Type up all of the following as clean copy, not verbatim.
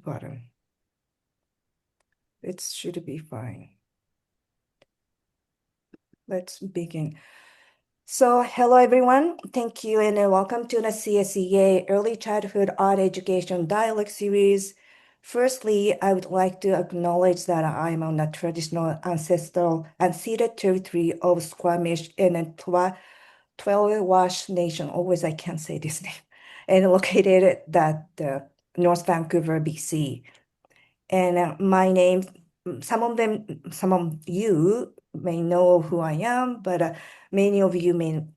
button. It should be fine. Let's begin. So, hello everyone. Thank you and welcome to the CSEA Early Childhood Art Education Dialogue Series. Firstly, I would like to acknowledge that I am on the traditional ancestral unceded territory of Squamish and Twill-Wash Nation. Always I can't say this name. And located at North Vancouver, BC. And my name, some of you may know who I am, but many of you maybe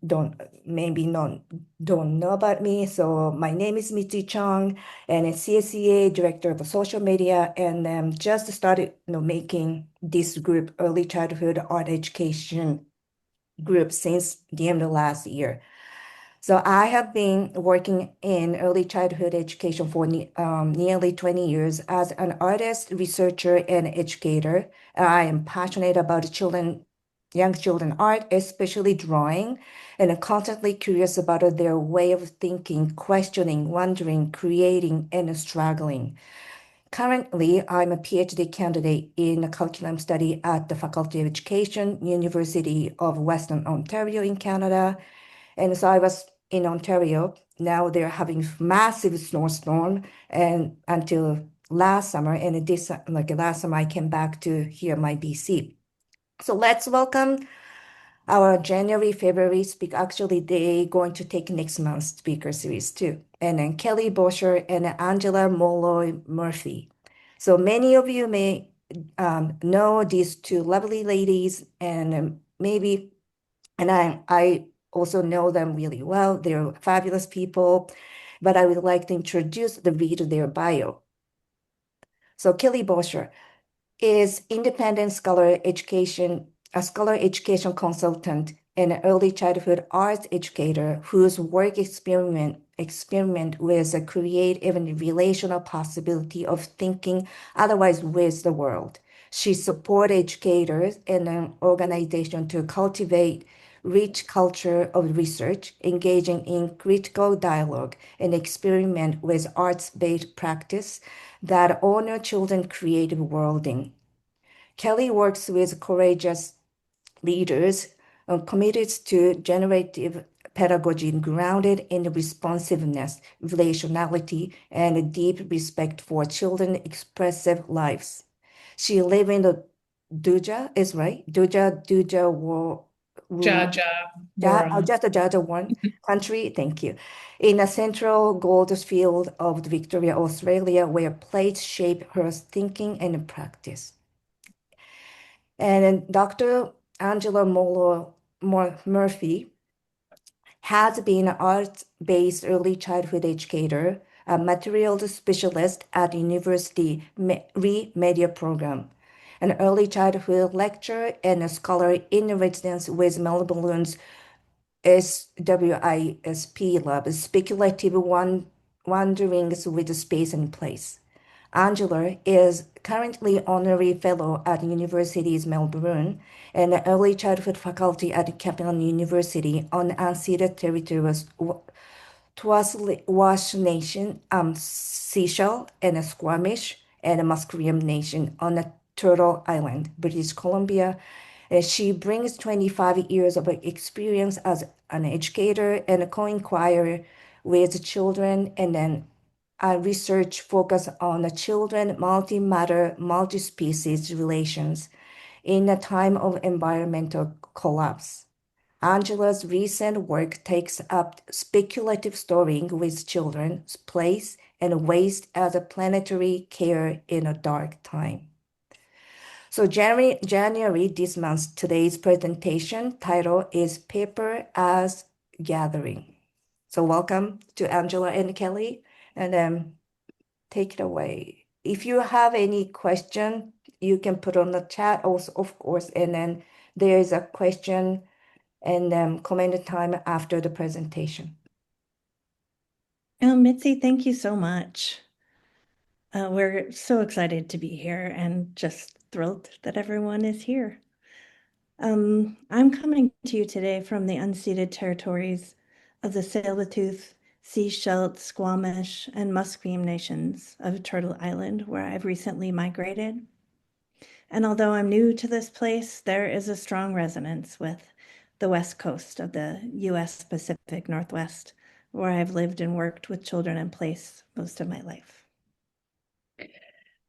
don't know about me. So my name is Mitzi Chang, and I'm CSEA Director of Social Media, and just started making this group, Early Childhood Art Education group, since the end of last year. So I have been working in early childhood education for nearly 20 years as an artist, researcher, and educator. I am passionate about young children art, especially drawing, and I'm constantly curious about their way of thinking, questioning, wondering, creating, and struggling. Currently, I'm a PhD candidate in curriculum study at the Faculty of Education, University of Western Ontario in Canada. And so I was in Ontario. Now they're having massive snowstorm and until last summer. And this last summer I came back to here my BC. So let's welcome our January, February speak. Actually, they going to take next month's speaker series too. And then Kelly BOUCHER and Angela Molloy-MURPHY. So many of you may know these two lovely ladies, and I also know them really well. They're fabulous people, but I would like to read their bio. So Kelly BOUCHER is independent a scholar education consultant and early childhood arts educator whose work experiment with the creative and relational possibility of thinking otherwise with the world. She supports educators and an organization to cultivate rich culture of research, engaging in critical dialogue and experiment with arts-based practice that honor children's creative worlding. Kelly works with courageous leaders committed to generative pedagogy grounded in responsiveness, relationality, and a deep respect for children's expressive lives. She lives in the Duja, is right? Just the Jaja one country, thank you. In a central goldfield of Victoria, Australia, where place shape her thinking and practice. And then Dr. Angela Murphy has been an art-based early childhood educator, a materials specialist at the University Media Program, an early childhood lecturer and a scholar in residence with Melbourne's SWISP lab, speculative wanderings with space and place. Angela is currently honorary fellow at the University's Melbourne and early childhood faculty at Capital University on unceded territories Twill-Wash Nation, Seychelles, and Squamish, and Musqueam Nation on a Turtle Island, British Columbia. She brings 25 years of experience as an educator and a co-inquirer with children, and then research focus on the children multi-matter, multi-species relations in a time of environmental collapse. Angela's recent work takes up speculative storying with children, place, and waste as a planetary care in a dark time. So January this month, today's presentation title is Paper as Gathering. So welcome to Angela and Kelly, and take it away. If you have any question, you can put on the chat also, of course, and then there is a question and comment time after the presentation. Mitzi, thank you so much. We're so excited to be here and just thrilled that everyone is here. I'm coming to you today from the unceded territories of the Tsleil-Waututh, Seashell, Squamish, and Musqueam nations of Turtle Island, where I've recently migrated. And although I'm new to this place, there is a strong resonance with the west coast of the US Pacific Northwest, where I've lived and worked with children in place most of my life.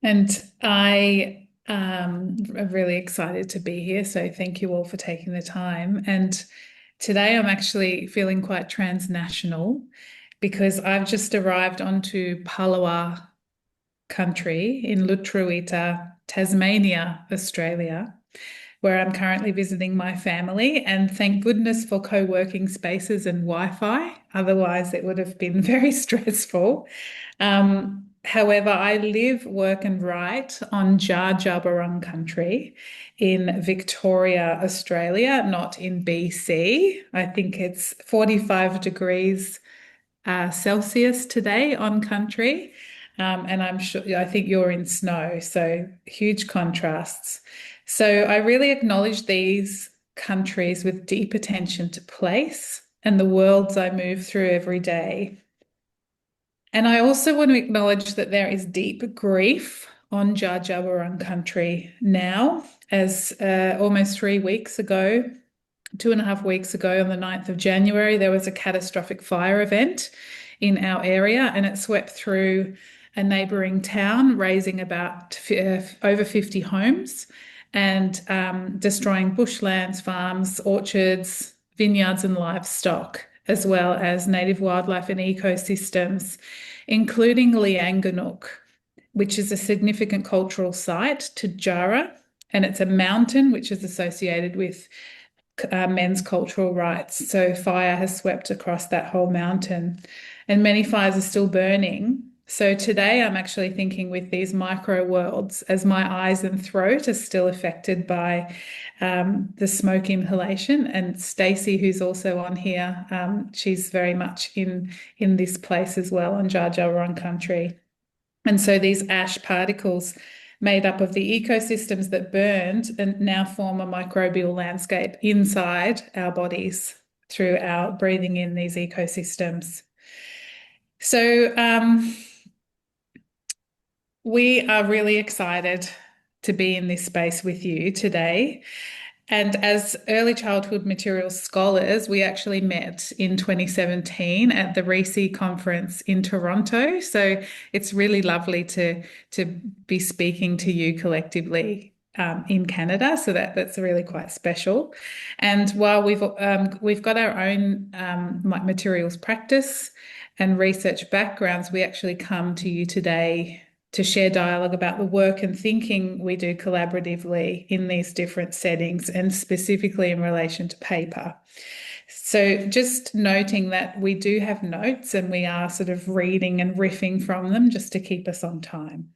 And I am really excited to be here. So thank you all for taking the time. And today I'm actually feeling quite transnational because I've just arrived onto Palawa country in Lutruwita, Tasmania, Australia, where I'm currently visiting my family. And thank goodness for co-working spaces and Wi-Fi. Otherwise, it would have been very stressful. However, I live, work, and write on Dja Dja Wurrung country in Victoria, Australia, not in BC. I think it's 45 degrees Celsius today on country. And I think you're in snow, so huge contrasts. So I really acknowledge these countries with deep attention to place and the worlds I move through every day. And I also want to acknowledge that there is deep grief on Dja Dja Wurrung country now, as almost 3 weeks ago, 2.5 weeks ago, on the 9th of January, there was a catastrophic fire event in our area and it swept through a neighbouring town, razing about over 50 homes and destroying bushlands, farms, orchards, vineyards, and livestock, as well as native wildlife and ecosystems, including Lianganuk, which is a significant cultural site to Jara, and it's a mountain which is associated with men's cultural rights. So fire has swept across that whole mountain, and many fires are still burning. So today I'm actually thinking with these micro worlds, as my eyes and throat are still affected by the smoke inhalation. And Stacey, who's also on here, she's very much in this place as well on Dja Dja Wurrung country. And so these ash particles made up of the ecosystems that burned and now form a microbial landscape inside our bodies through our breathing in these ecosystems. So we are really excited to be in this space with you today. And as early childhood materials scholars, we actually met in 2017 at the RECE conference in Toronto. So it's really lovely to be speaking to you collectively in Canada. So that's really quite special. And while we've got our own materials practice and research backgrounds, we actually come to you today to share dialogue about the work and thinking we do collaboratively in these different settings and specifically in relation to paper. So just noting that we do have notes and we are sort of reading and riffing from them just to keep us on time.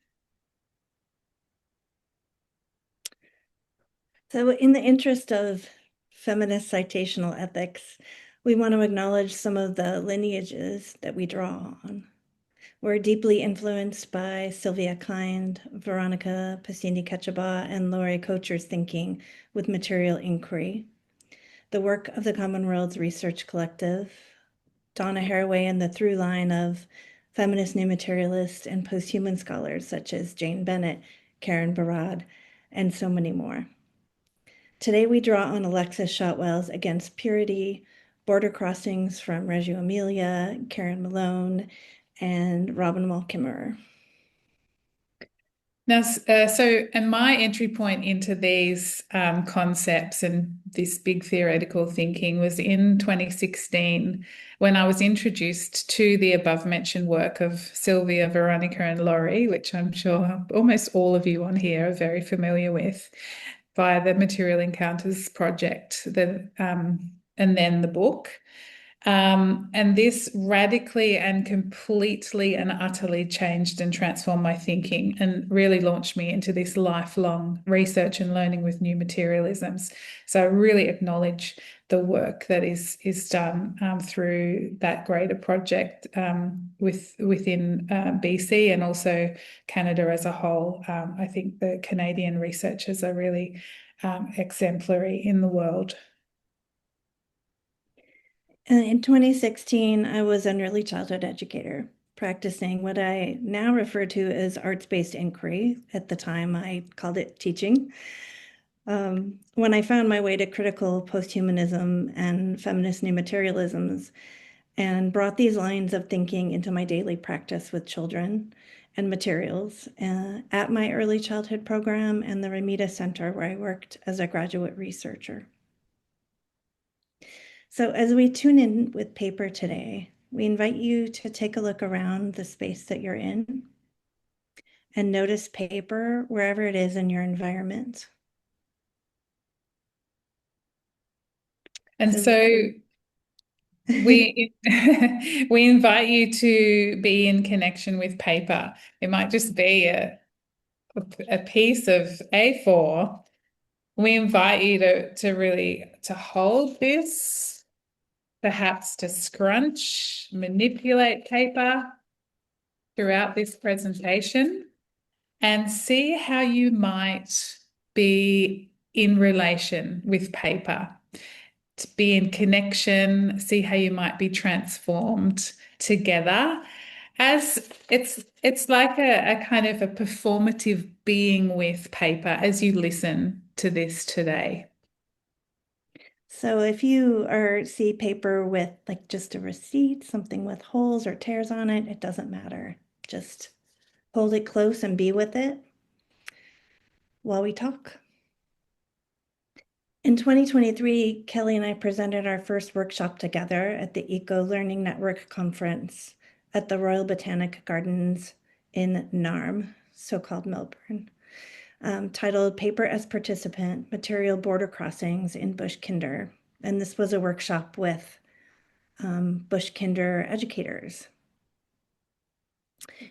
So in the interest of feminist citational ethics, we want to acknowledge some of the lineages that we draw on. We're deeply influenced by Sylvia Kind, Veronica Pacini-Ketchabah, and Laurie Kocher's thinking with material inquiry. The work of the Common Worlds Research Collective, Donna Haraway, and the through line of feminist new materialists and posthuman scholars such as Jane Bennett, Karen Barad, and so many more. Today we draw on Alexis Shotwell's Against Purity, Border Crossings from Reggio Emilia, Karen Malone, and Robin Wall-Kimmerer. Now, and my entry point into these concepts and this big theoretical thinking was in 2016 when I was introduced to the above-mentioned work of Sylvia, Veronica, and Laurie, which I'm sure almost all of you on here are very familiar with, via the Material Encounters project, and then the book. And this radically and completely and utterly changed and transformed my thinking and really launched me into this lifelong research and learning with new materialisms. So I really acknowledge the work that is done through that greater project within BC and also Canada as a whole. I think the Canadian researchers are really exemplary in the world. In 2016, I was an early childhood educator, practicing what I now refer to as arts-based inquiry. At the time, I called it teaching. When I found my way to critical posthumanism and feminist new materialisms, and brought these lines of thinking into my daily practice with children and materials at my early childhood program and the Ramita Center, where I worked as a graduate researcher. So as we tune in with paper today, we invite you to take a look around the space that you're in and notice paper wherever it is in your environment. And so we we invite you to be in connection with paper. It might just be a piece of A4. We invite you to really hold this, perhaps to scrunch, manipulate paper throughout this presentation, and see how you might be in relation with paper. To be in connection, see how you might be transformed together, as it's like a kind of a performative being with paper as you listen to this today. So if you see paper with like just a receipt, something with holes or tears on it, it doesn't matter. Just hold it close and be with it while we talk. In 2023, Kelly and I presented our first workshop together at the Eco Learning Network Conference at the Royal Botanic Gardens in Narm, so-called Melbourne, titled Paper as Participant, Material Border Crossings in Bush Kinder. And this was a workshop with Bush Kinder educators.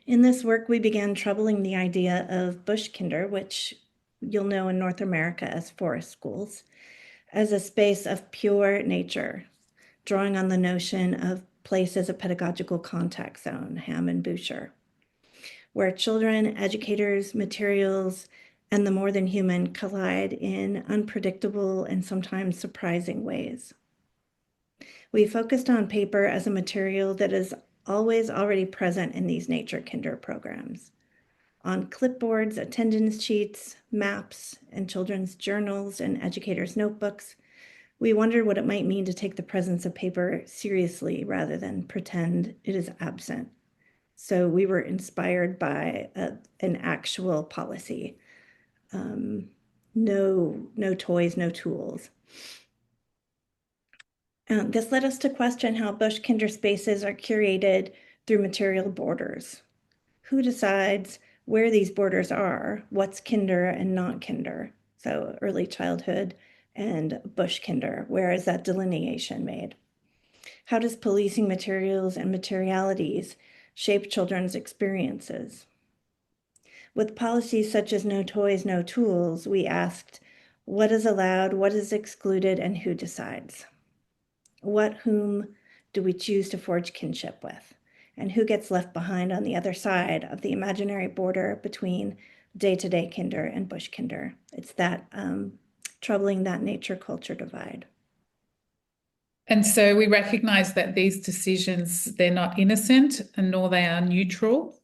In this work, we began troubling the idea of Bush Kinder, which you'll know in North America as forest schools, as a space of pure nature, drawing on the notion of place as a pedagogical contact zone, Ham and Boucher, where children, educators, materials, and the more than human collide in unpredictable and sometimes surprising ways. We focused on paper as a material that is always already present in these nature kinder programs. On clipboards, attendance sheets, maps, and children's journals and educators' notebooks, we wondered what it might mean to take the presence of paper seriously rather than pretend it is absent. So we were inspired by an actual policy. No toys, no tools. This led us to question how Bush Kinder spaces are curated through material borders. Who decides where these borders are, what's kinder and not kinder? So early childhood and Bush Kinder, where is that delineation made? How does policing materials and materialities shape children's experiences? With policies such as no toys, no tools, we asked, what is allowed, what is excluded, and who decides? Whom do we choose to forge kinship with? And who gets left behind on the other side of the imaginary border between day-to-day kinder and bush kinder? It's that troubling that nature-culture divide. And so we recognize that these decisions, they're not innocent and nor they are neutral.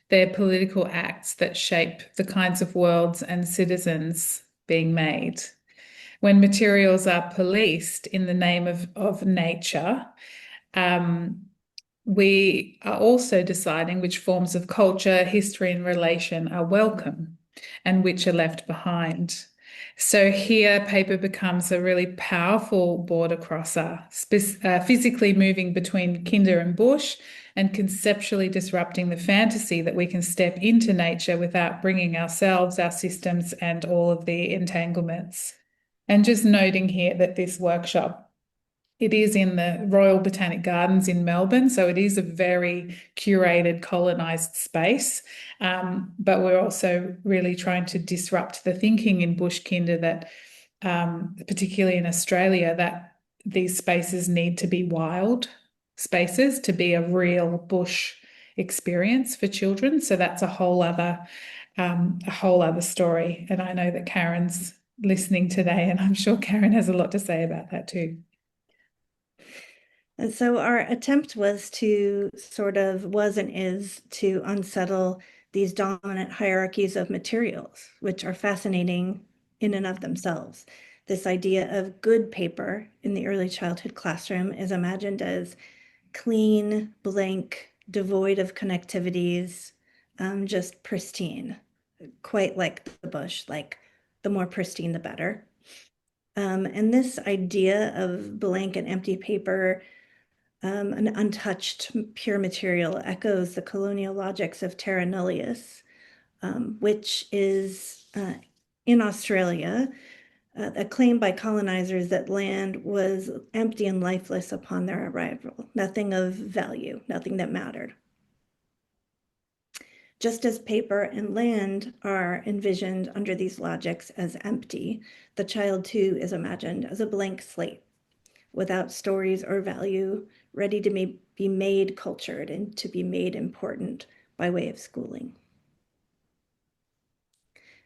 They're political acts that shape the kinds of worlds and citizens being made. When materials are policed in the name of nature, we are also deciding which forms of culture, history, and relation are welcome and which are left behind. So here, paper becomes a really powerful border crosser, physically moving between kinder and bush and conceptually disrupting the fantasy that we can step into nature without bringing ourselves, our systems, and all of the entanglements. And just noting here that this workshop, it is in the Royal Botanic Gardens in Melbourne, so it is a very curated, colonised space. But we're also really trying to disrupt the thinking in bush kinder that, particularly in Australia, that these spaces need to be wild spaces to be a real bush experience for children. So that's a whole other story. And I know that Karen's listening today, and I'm sure Karen has a lot to say about that too. And so our attempt was and is to unsettle these dominant hierarchies of materials, which are fascinating in and of themselves. This idea of good paper in the early childhood classroom is imagined as clean, blank, devoid of connectivities, just pristine, quite like the bush, like the more pristine, the better. And this idea of blank and empty paper, an untouched pure material, echoes the colonial logics of terra nullius, which is in Australia, a claim by colonizers that land was empty and lifeless upon their arrival, nothing of value, nothing that mattered. Just as paper and land are envisioned under these logics as empty, the child too is imagined as a blank slate, without stories or value, ready to be made cultured and to be made important by way of schooling.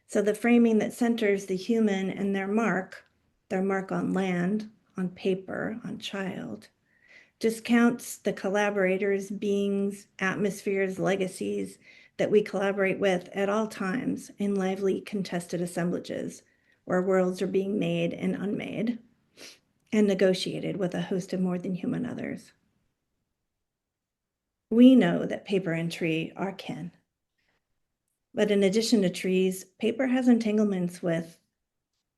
So the framing that centers the human and their mark on land, on paper, on child, discounts the collaborators, beings, atmospheres, legacies that we collaborate with at all times in lively contested assemblages where worlds are being made and unmade and negotiated with a host of more than human others. We know that paper and tree are kin. But in addition to trees, paper has entanglements with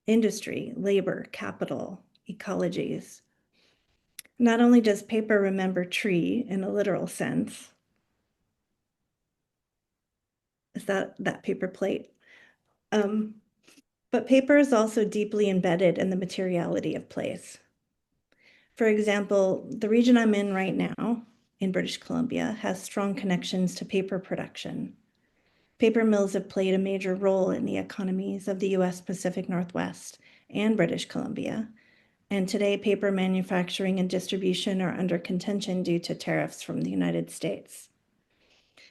industry, labor, capital, ecologies. Not only does paper remember tree in a literal sense, is that paper plate? But paper is also deeply embedded in the materiality of place. For example, the region I'm in right now, in British Columbia, has strong connections to paper production. Paper mills have played a major role in the economies of the US Pacific Northwest and British Columbia. And today, paper manufacturing and distribution are under contention due to tariffs from the United States.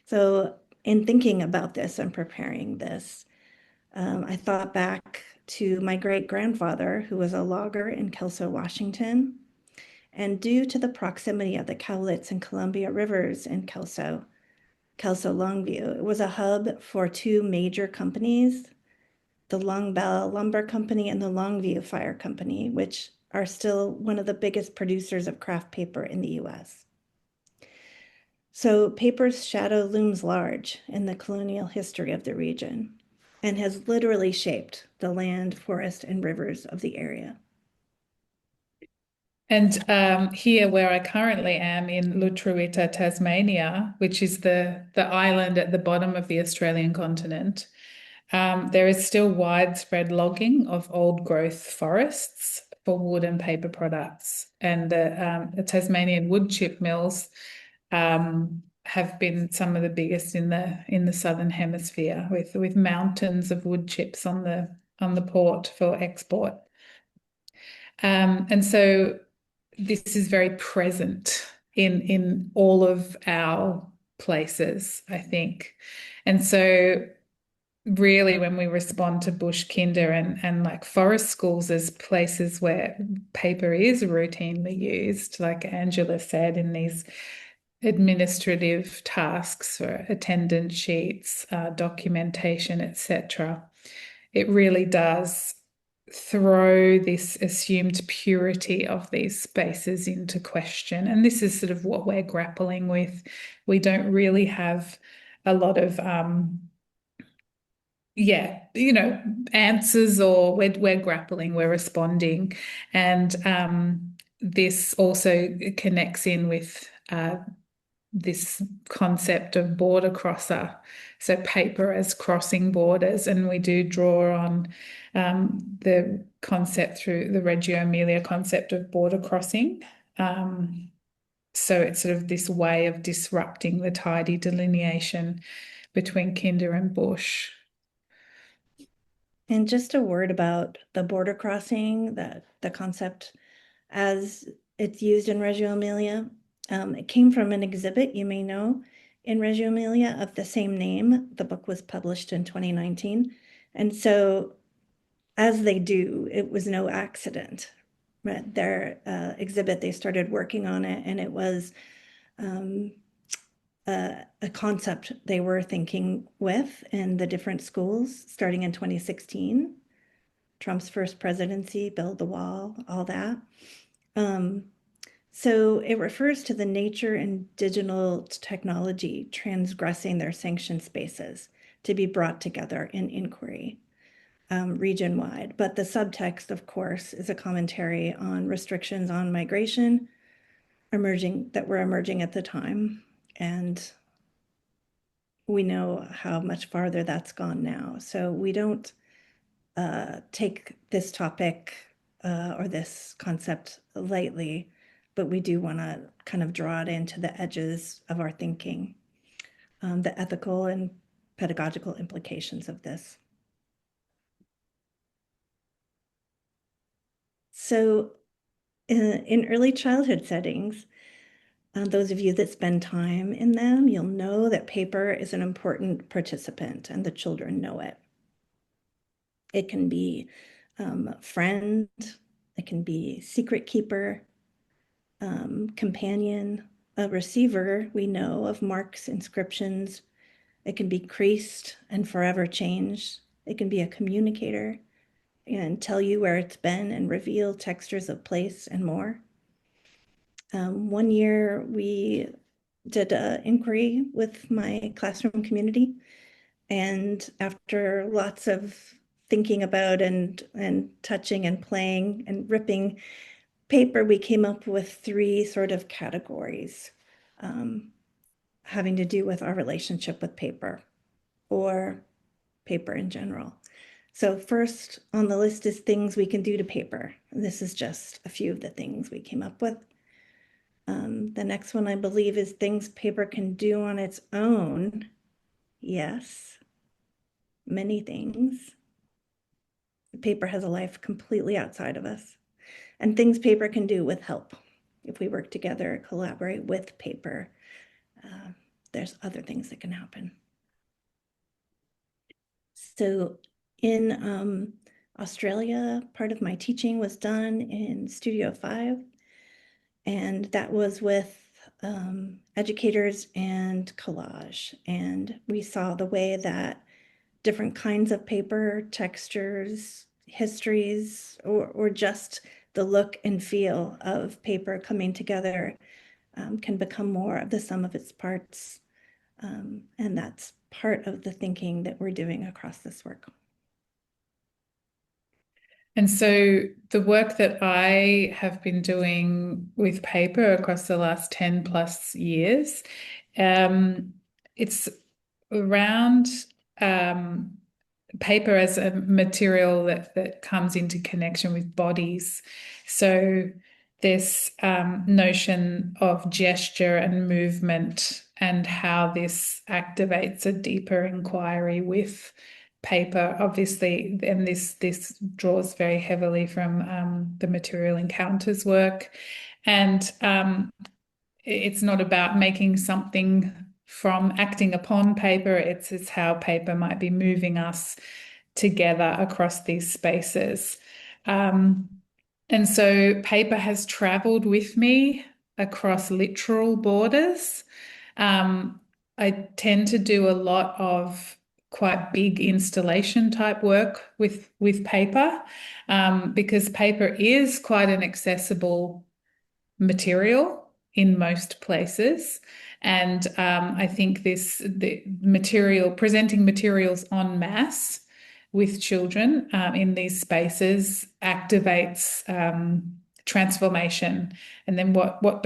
So in thinking about this and preparing this, I thought back to my great-grandfather, who was a logger in Kelso, Washington. And due to the proximity of the Cowlitz and Columbia Rivers in Kelso Longview, it was a hub for two major companies, the Long Bell Lumber Company and the Longview Fire Company, which are still one of the biggest producers of craft paper in the US. So paper's shadow looms large in the colonial history of the region and has literally shaped the land, forest, and rivers of the area. And here, where I currently am in Lutruwita, Tasmania, which is the island at the bottom of the Australian continent, there is still widespread logging of old growth forests for wood and paper products. And the Tasmanian wood chip mills have been some of the biggest in the southern hemisphere, with mountains of wood chips on the port for export. And so this is very present in all of our places, I think. And so really, when we respond to bush kinder and like forest schools as places where paper is routinely used, like Angela said, in these administrative tasks for attendance sheets, documentation, etc., it really does throw this assumed purity of these spaces into question. And this is sort of what we're grappling with. We don't really have a lot of answers, or we're grappling, we're responding. And this also connects in with this concept of border crosser, so paper as crossing borders, and we do draw on the concept through the Reggio Emilia concept of border crossing. So it's sort of this way of disrupting the tidy delineation between kinder and bush. And just a word about the border crossing, the concept as it's used in Reggio Emilia. It came from an exhibit you may know in Reggio Emilia of the same name. The book was published in 2019. And so, as they do, it was no accident. their exhibit, they started working on it, and it was a concept they were thinking with in the different schools starting in 2016. Trump's first presidency, build the wall, all that. So it refers to the nature and digital technology transgressing their sanctioned spaces to be brought together in inquiry region-wide. But the subtext, of course, is a commentary on restrictions on migration that were emerging at the time. And we know how much farther that's gone now. So we don't take this topic or this concept lightly, but we do want to kind of draw it into the edges of our thinking, the ethical and pedagogical implications of this. So in early childhood settings, those of you that spend time in them, you'll know that paper is an important participant, and the children know it. It can be friend, it can be secret keeper, companion, a receiver, we know, of marks, inscriptions. It can be creased and forever changed. It can be a communicator and tell you where it's been and reveal textures of place and more. One year we did an inquiry with my classroom community, and after lots of thinking about and touching and playing and ripping paper, we came up with 3 sort of categories having to do with our relationship with paper or paper in general. So first on the list is things we can do to paper. This is just a few of the things we came up with. The next one, I believe, is things paper can do on its own. Yes, many things. Paper has a life completely outside of us. And things paper can do with help. If we work together, collaborate with paper, there's other things that can happen. So in Australia, part of my teaching was done in Studio 5, and that was with educators and collage. And we saw the way that different kinds of paper, textures, histories, or just the look and feel of paper coming together can become more of the sum of its parts. And that's part of the thinking that we're doing across this work. And so the work that I have been doing with paper across the last 10 plus years, it's around paper as a material that comes into connection with bodies. So this notion of gesture and movement and how this activates a deeper inquiry with paper, obviously, and this draws very heavily from the material encounters work. And it's not about making something from acting upon paper, it's how paper might be moving us together across these spaces. And so paper has traveled with me across literal borders. I tend to do a lot of quite big installation type work with paper because paper is quite an accessible material in most places. And I think presenting materials en masse with children in these spaces activates transformation. And then what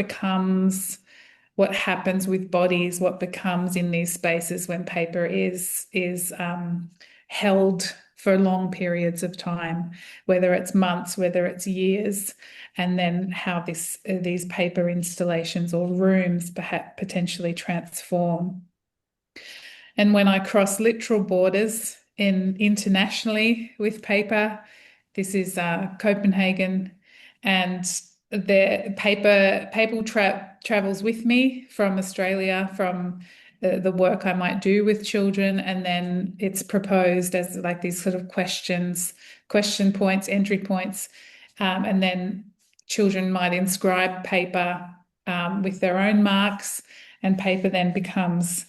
happens with bodies, what becomes in these spaces when paper is held for long periods of time, whether it's months, whether it's years, and then how these paper installations or rooms perhaps potentially transform. And when I cross literal borders internationally with paper, this is Copenhagen, and the paper travels with me from Australia, from the work I might do with children, and then it's proposed as like these sort of question points, entry points, and then children might inscribe paper with their own marks, and paper then becomes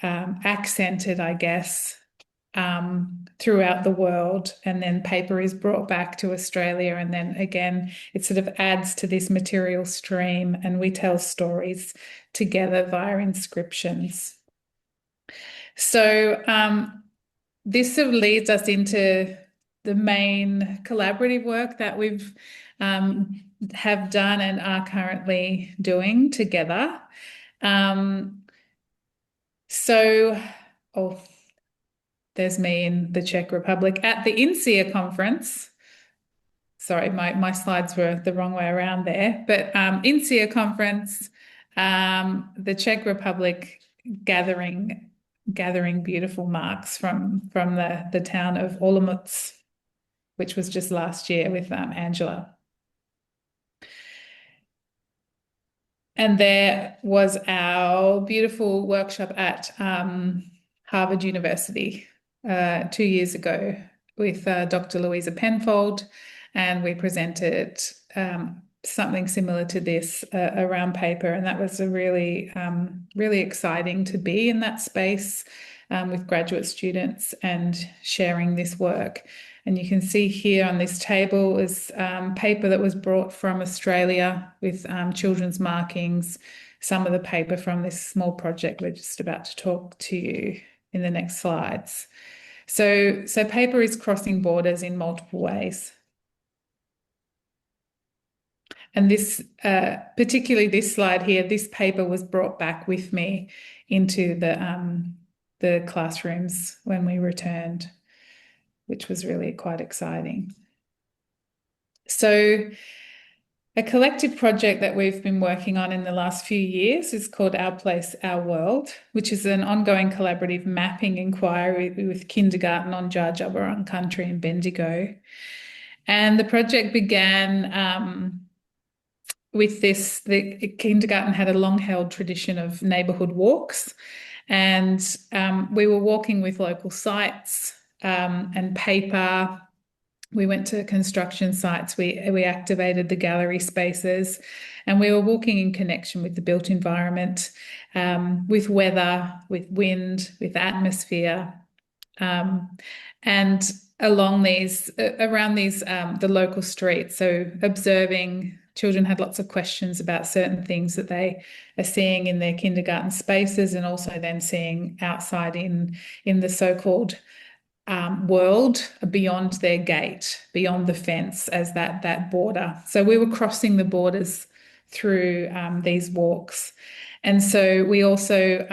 accented, I guess, throughout the world, and then paper is brought back to Australia, and then again it sort of adds to this material stream, and we tell stories together via inscriptions. So this sort of leads us into the main collaborative work that we've have done and are currently doing together. There's me in the Czech Republic at the INSEA conference. Sorry, my slides were the wrong way around there. But INSEA conference, the Czech Republic gathering beautiful marks from the town of Olomouc, which was just last year with Angela. And there was our beautiful workshop at Harvard University 2 years ago with Dr. Louisa Penfold, and we presented something similar to this around paper, and that was a really exciting to be in that space with graduate students and sharing this work. And you can see here on this table is paper that was brought from Australia with children's markings, some of the paper from this small project we're just about to talk to you in the next slides. So paper is crossing borders in multiple ways. And this, particularly this slide here, this paper was brought back with me into the classrooms when we returned, which was really quite exciting. So a collective project that we've been working on in the last few years is called Our Place, Our World, which is an ongoing collaborative mapping inquiry with kindergarten on Dja Dja Wurrung country in Bendigo. And the project began with this. The kindergarten had a long-held tradition of neighbourhood walks, and we were walking with local sites and paper. We went to construction sites, we activated the gallery spaces, and we were walking in connection with the built environment, with weather, with wind, with atmosphere, and around these, the local streets. So observing, children had lots of questions about certain things that they are seeing in their kindergarten spaces, and also then seeing outside in the so-called world beyond their gate, beyond the fence as that border. So we were crossing the borders through these walks. And so we also,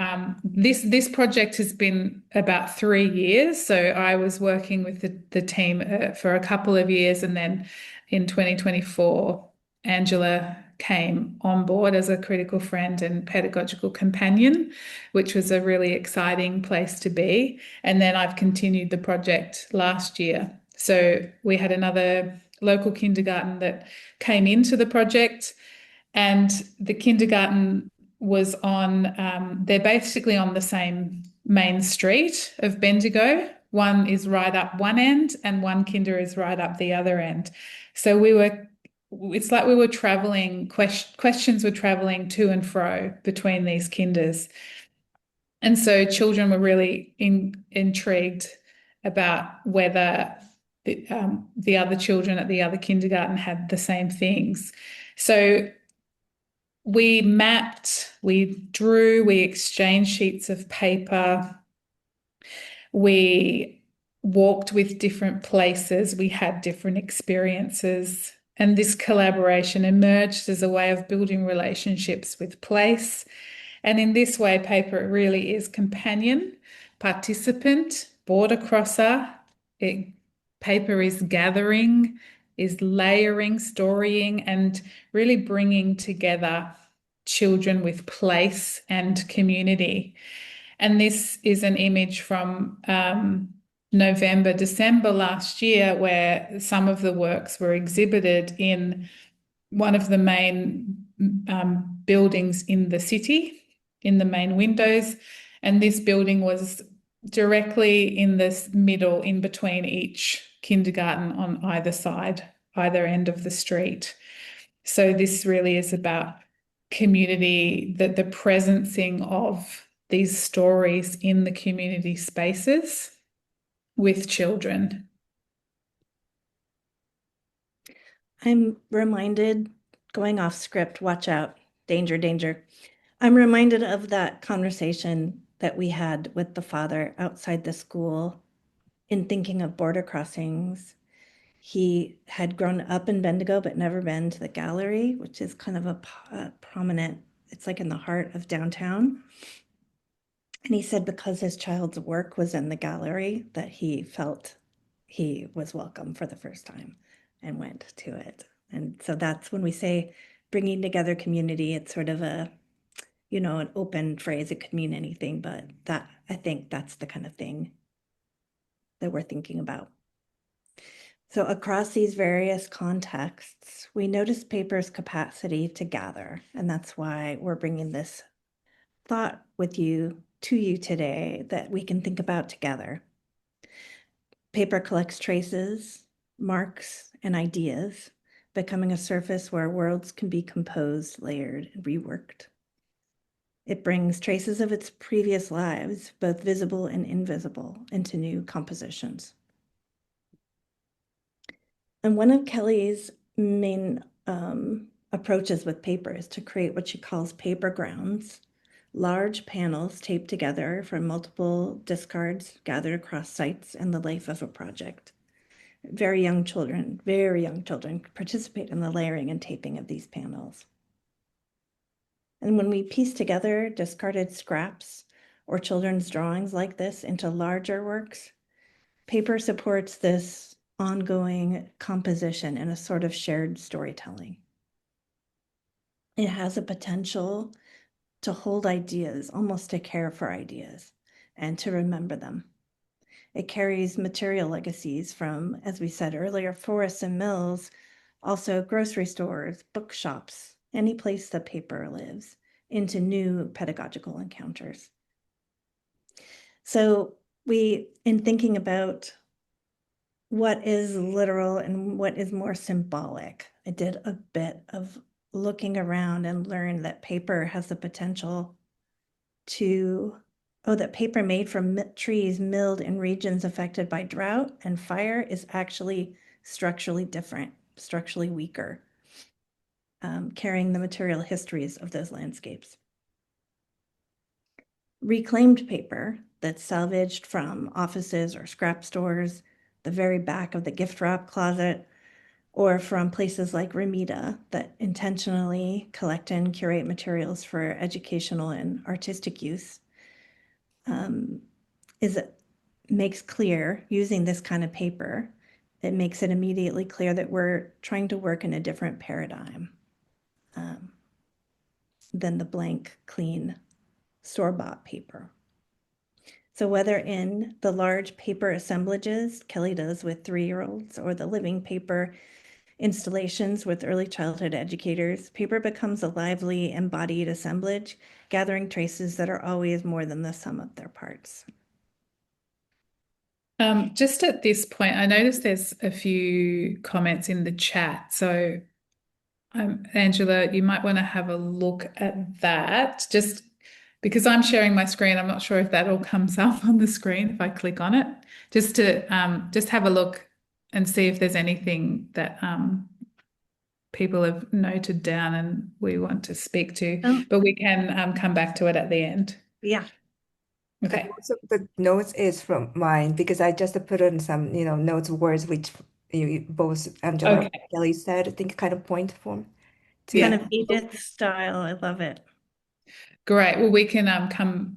this project has been about 3 years. So I was working with the team for a couple of years, and then in 2024, Angela came on board as a critical friend and pedagogical companion, which was a really exciting place to be. And then I've continued the project last year. So we had another local kindergarten that came into the project, and the kindergarten was they're basically on the same main street of Bendigo. One is right up one end and one kinder is right up the other end. So it's like we were traveling, questions were traveling to and fro between these kinders. And so children were really intrigued about whether the other children at the other kindergarten had the same things. So we mapped, we drew, we exchanged sheets of paper, we walked with different places, we had different experiences. And this collaboration emerged as a way of building relationships with place. And in this way, paper really is companion, participant, border crosser. Paper is gathering, is layering, storying, and really bringing together children with place and community. And this is an image from November, December last year, where some of the works were exhibited in one of the main buildings in the city, in the main windows. And this building was directly in this middle, in between each kindergarten on either side, either end of the street. So this really is about community, the presencing of these stories in the community spaces with children. I'm reminded, going off script, watch out, danger, danger. I'm reminded of that conversation that we had with the father outside the school in thinking of border crossings. He had grown up in Bendigo, but never been to the gallery, which is kind of a prominent, it's like in the heart of downtown. And he said because his child's work was in the gallery, that he felt he was welcome for the first time and went to it. And so that's when we say bringing together community, it's sort of a, an open phrase. It could mean anything, but I think that's the kind of thing that we're thinking about. So across these various contexts, we notice paper's capacity to gather, and that's why we're bringing this thought to you today that we can think about together. Paper collects traces, marks, and ideas, becoming a surface where worlds can be composed, layered, and reworked. It brings traces of its previous lives, both visible and invisible, into new compositions. And one of Kelly's main approaches with paper is to create what she calls paper grounds, large panels taped together from multiple discards gathered across sites and the life of a project. Very young children participate in the layering and taping of these panels. And when we piece together discarded scraps or children's drawings like this into larger works, paper supports this ongoing composition and a sort of shared storytelling. It has a potential to hold ideas, almost to care for ideas, and to remember them. It carries material legacies from, as we said earlier, forests and mills, also grocery stores, bookshops, any place that paper lives, into new pedagogical encounters. So in thinking about what is literal and what is more symbolic, I did a bit of looking around and learned that paper has the potential that paper made from trees milled in regions affected by drought and fire is actually structurally different, structurally weaker, carrying the material histories of those landscapes. Reclaimed paper that's salvaged from offices or scrap stores, the very back of the gift wrap closet, or from places like Remita that intentionally collect and curate materials for educational and artistic use, makes clear, using this kind of paper, it makes it immediately clear that we're trying to work in a different paradigm than the blank, clean, store-bought paper. So whether in the large paper assemblages Kelly does with 3-year-olds or the living paper installations with early childhood educators, paper becomes a lively, embodied assemblage, gathering traces that are always more than the sum of their parts. Just at this point, I noticed there's a few comments in the chat. So, Angela, you might want to have a look at that. Just because I'm sharing my screen, I'm not sure if that all comes up on the screen if I click on it. Just to just have a look and see if there's anything that people have noted down and we want to speak to. But we can come back to it at the end. Yeah. Okay. So the notes is from mine because I just put in some, notes words which both Angela and Kelly said. I think kind of point form. Kind of Edith style. I love it. Great. Well, we can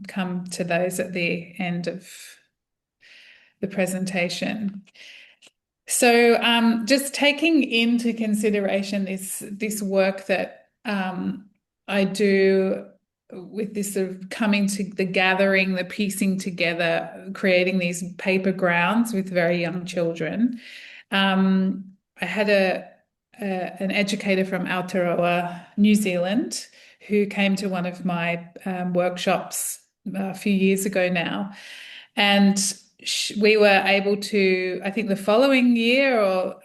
come to those at the end of the presentation. So just taking into consideration this work that I do with this sort of coming to the gathering, the piecing together, creating these paper grounds with very young children. I had an educator from Aotearoa, New Zealand, who came to one of my workshops a few years ago now. And we were able to, I think the following year, or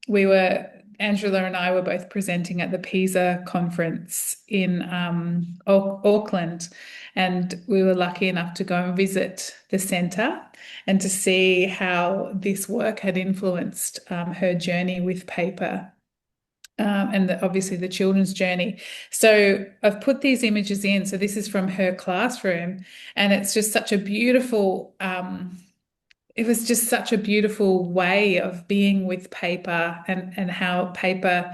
we were Angela and I were both presenting at the PISA conference in Auckland, and we were lucky enough to go and visit the centre and to see how this work had influenced her journey with paper. And obviously the children's journey. So I've put these images in. So this is from her classroom, and it's just such a beautiful, it was just such a beautiful way of being with paper, and how paper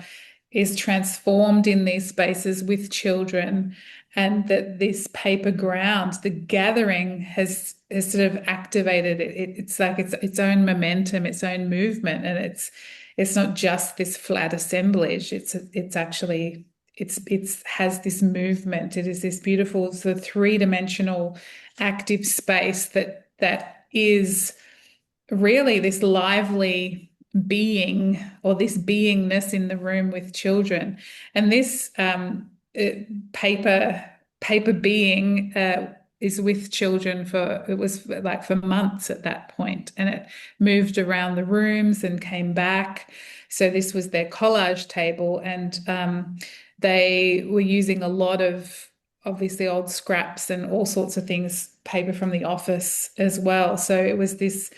is transformed in these spaces with children, and that this paper ground, the gathering has sort of activated it. It's like its own momentum, its own movement, and it's not just this flat assemblage. It's actually has this movement. It is this beautiful sort of three-dimensional active space that is really this lively being, or this beingness in the room with children. And this paper being is with children it was like for months at that point, and it moved around the rooms and came back. So this was their collage table, and they were using a lot of obviously old scraps and all sorts of things, paper from the office as well. So it was this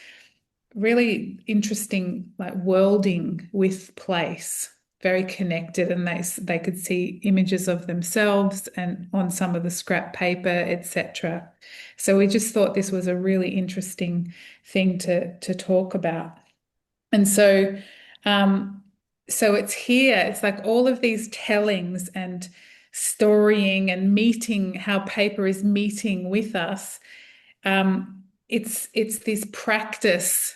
really interesting, like, worlding with place, very connected, and they could see images of themselves and on some of the scrap paper, etc. So we just thought this was a really interesting thing to talk about. And so it's here, it's like all of these tellings and storying and meeting, how paper is meeting with us. It's this practice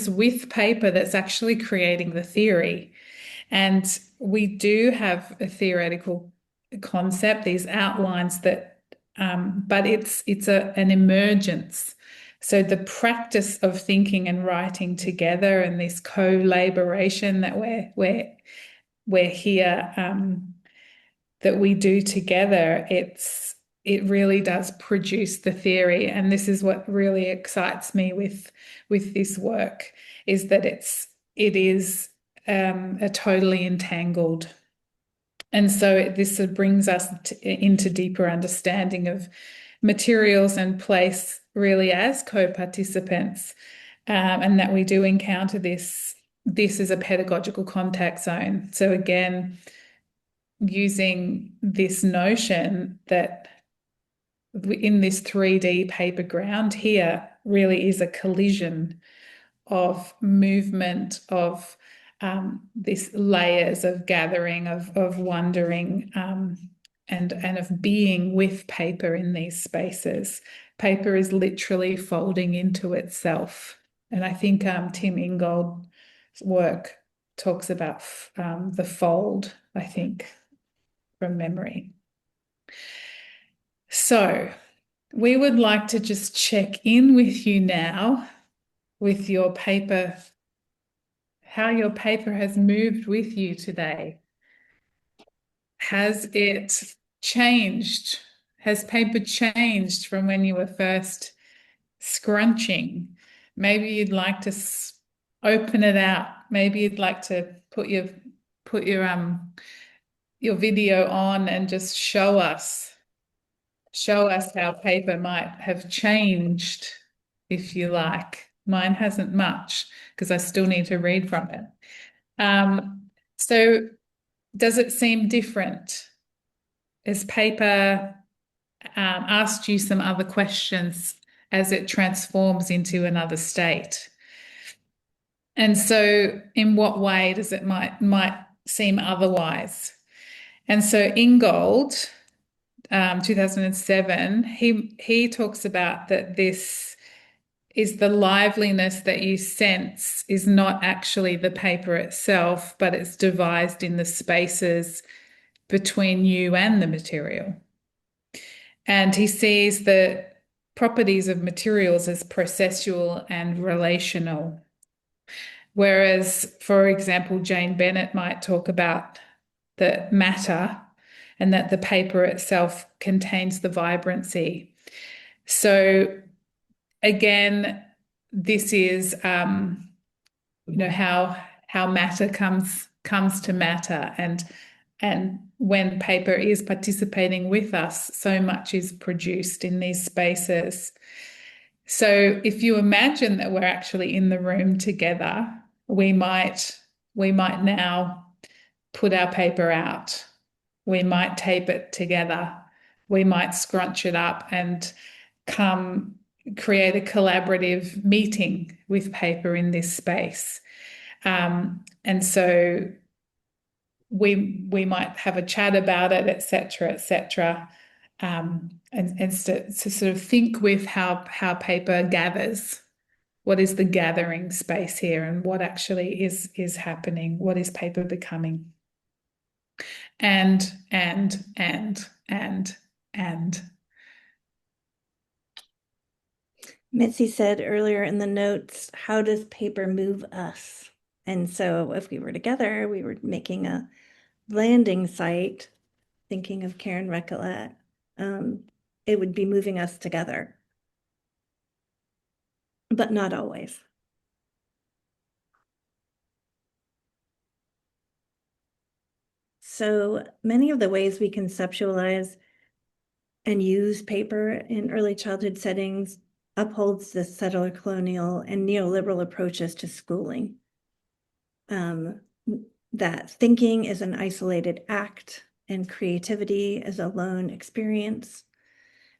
with paper that's actually creating the theory. And we do have a theoretical concept, these outlines that, but it's an emergence. So the practice of thinking and writing together, and this collaboration that we're here, that we do together, it really does produce the theory. And this is what really excites me with this work, is that it is a totally entangled. And so this sort of brings us into deeper understanding of materials and place, really as co-participants, and that we do encounter this is a pedagogical contact zone. So again, using this notion that in this 3D paper ground here really is a collision of movement, of these layers of gathering, of wondering, and of being with paper in these spaces. Paper is literally folding into itself. And I think Tim Ingold's work talks about the fold, I think, from memory. So we would like to just check in with you now with your paper, how your paper has moved with you today. Has it changed? Has paper changed from when you were first scrunching? Maybe you'd like to open it out. Maybe you'd like to put your video on and just show us how paper might have changed, if you like. Mine hasn't much, because I still need to read from it. So does it seem different? Has paper asked you some other questions as it transforms into another state? And so in what way does it might seem otherwise? And so Ingold, 2007, he talks about that this is the liveliness that you sense is not actually the paper itself, but it's devised in the spaces between you and the material. And he sees the properties of materials as processual and relational. Whereas, for example, Jane Bennett might talk about the matter, and that the paper itself contains the vibrancy. So again, this is how matter comes comes to matter, and when paper is participating with us, so much is produced in these spaces. So if you imagine that we're actually in the room together, we might now put our paper out. We might tape it together. We might scrunch it up and create a collaborative meeting with paper in this space. And so we might have a chat about it, etc., etc. And to sort of think with how paper gathers. What is the gathering space here, and what actually is happening? What is paper becoming? And. Mitzi said earlier in the notes, how does paper move us? And so if we were together, we were making a landing site, thinking of Karen Recollet, it would be moving us together, but not always. So many of the ways we conceptualize and use paper in early childhood settings upholds the settler colonial and neoliberal approaches to schooling. That thinking is an isolated act and creativity is a lone experience.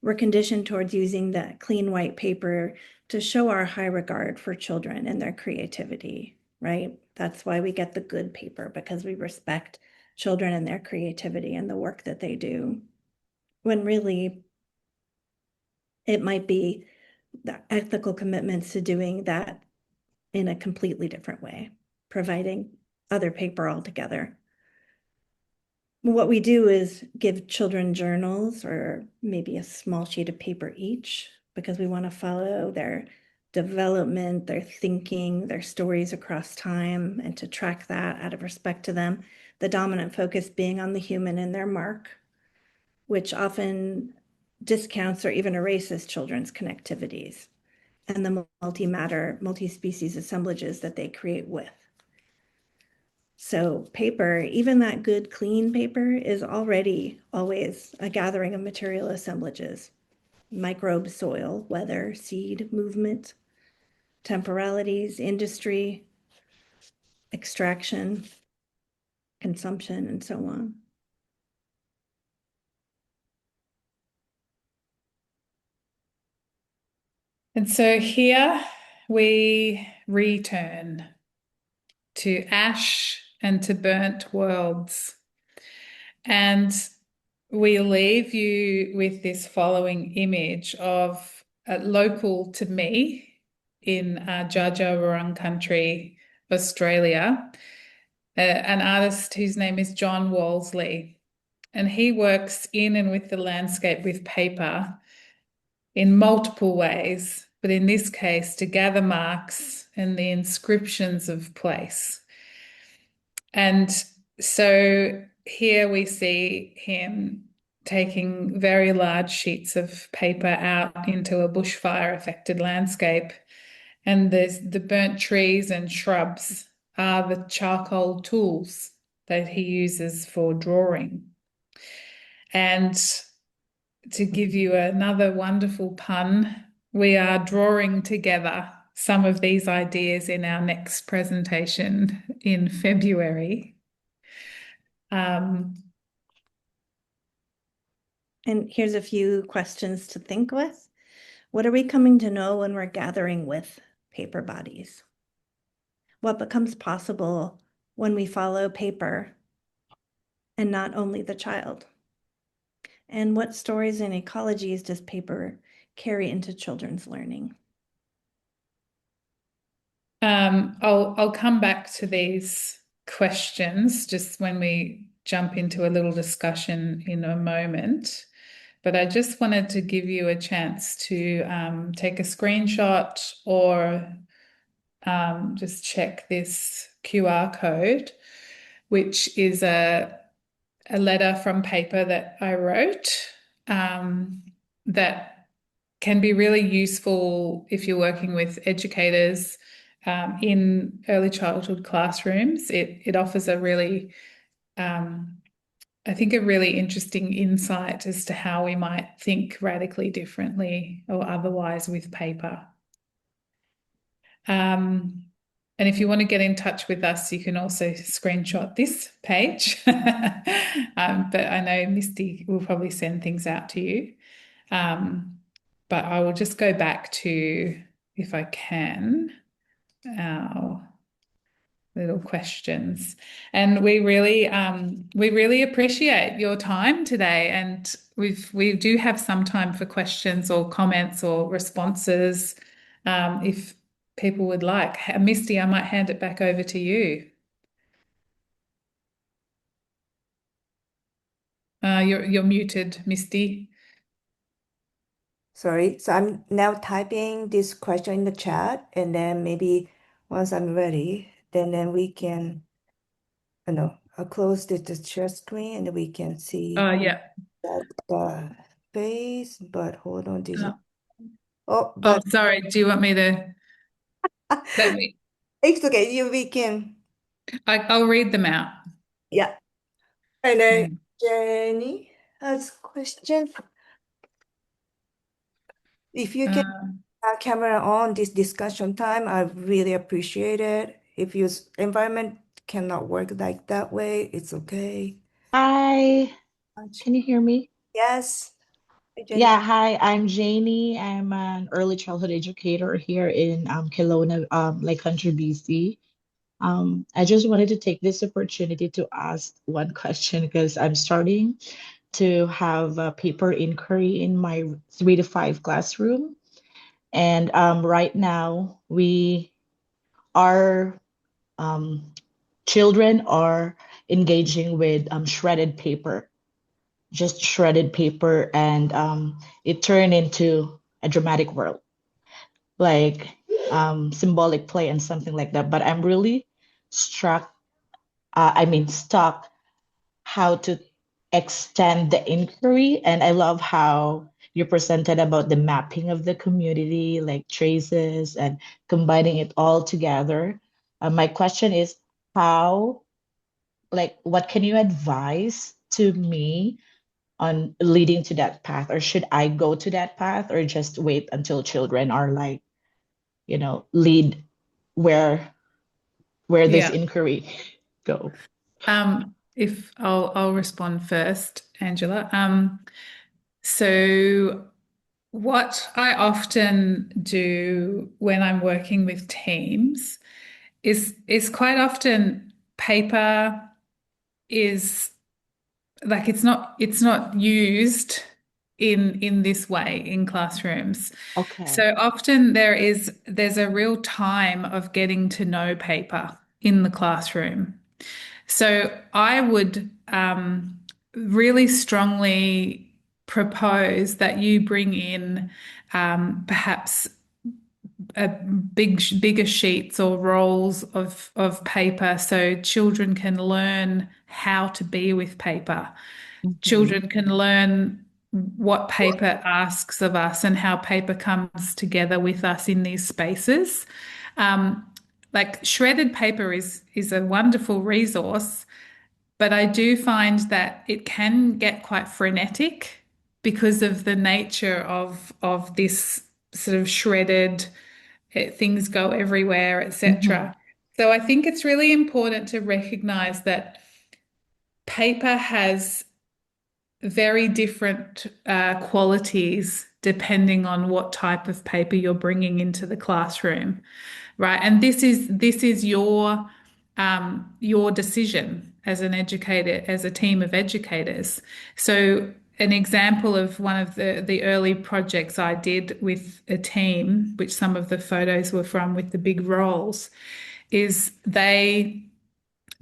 We're conditioned towards using that clean white paper to show our high regard for children and their creativity, right? That's why we get the good paper, because we respect children and their creativity and the work that they do. When really, it might be the ethical commitments to doing that in a completely different way, providing other paper altogether. What we do is give children journals or maybe a small sheet of paper each, because we want to follow their development, their thinking, their stories across time, and to track that out of respect to them. The dominant focus being on the human and their mark, which often discounts or even erases children's connectivities and the multi-matter, multi-species assemblages that they create with. So paper, even that good, clean paper, is already always a gathering of material assemblages. Microbe, soil, weather, seed, movement, temporalities, industry, extraction, consumption, and so on. And so here we return to ash and to burnt worlds. And we leave you with this following image of local to me in Jaja Wurrung country, Australia, an artist whose name is John Walsley. And he works in and with the landscape with paper in multiple ways, but in this case, to gather marks and the inscriptions of place. And so here we see him taking very large sheets of paper out into a bushfire affected landscape. And there's the burnt trees and shrubs are the charcoal tools that he uses for drawing. And to give you another wonderful pun, we are drawing together some of these ideas in our next presentation in February. And here's a few questions to think with. What are we coming to know when we're gathering with paper bodies? What becomes possible when we follow paper and not only the child? And what stories and ecologies does paper carry into children's learning? I'll come back to these questions just when we jump into a little discussion in a moment. But I just wanted to give you a chance to take a screenshot or just check this QR code, which is a letter from paper that I wrote that can be really useful if you're working with educators in early childhood classrooms. It offers a really, I think, a really interesting insight as to how we might think radically differently or otherwise with paper. And if you want to get in touch with us, you can also screenshot this page. But I know Misty will probably send things out to you. But I will just go back to, if I can, our little questions. And we really appreciate your time today. And we do have some time for questions or comments or responses, if people would like. Misty, I might hand it back over to you. You're muted, Misty. Sorry. So I'm now typing this question in the chat, and then maybe once I'm ready, then we can, I'll close the share screen and we can see Yeah. the face. But hold on, this. Uh, Oh, oh, but sorry. Do you want me to let me? it's okay. We can. I'll read them out. Yeah. And then Mm. Jenny has question. If you can Uh, have camera on this discussion time, I really appreciate it. If your environment cannot work like that way, it's okay. Hi, can you hear me? Yes. Hi, Jenny. Yeah, hi, I'm Janie. I'm an early childhood educator here in Kelowna, Lake Country, BC. I just wanted to take this opportunity to ask one question because I'm starting to have a paper inquiry in my 3 to 5 classroom. And right now, our children are engaging with shredded paper. Just shredded paper, and it turned into a dramatic world, like symbolic play and something like that. But I'm really struck, stuck how to extend the inquiry. And I love how you presented about the mapping of the community, like traces and combining it all together. My question is how, like, what can you advise to me on leading to that path, or should I go to that path, or just wait until children are like, lead where this yeah. inquiry go? If I'll respond first, Angela. So what I often do when I'm working with teams is quite often paper is like it's not used in this way in classrooms. Okay. So often there's a real time of getting to know paper in the classroom. So I would really strongly propose that you bring in perhaps bigger sheets or rolls of paper so children can learn how to be with paper. Mhm. Children can learn what paper asks of us and how paper comes together with us in these spaces. Um, like shredded paper is a wonderful resource, but I do find that it can get quite frenetic because of the nature of this sort of shredded, things go everywhere, Mhm. etc. So I think it's really important to recognize that paper has very different qualities depending on what type of paper you're bringing into the classroom, right? And this is your decision as an educator, as a team of educators. So an example of one of the early projects I did with a team, which some of the photos were from with the big rolls, is they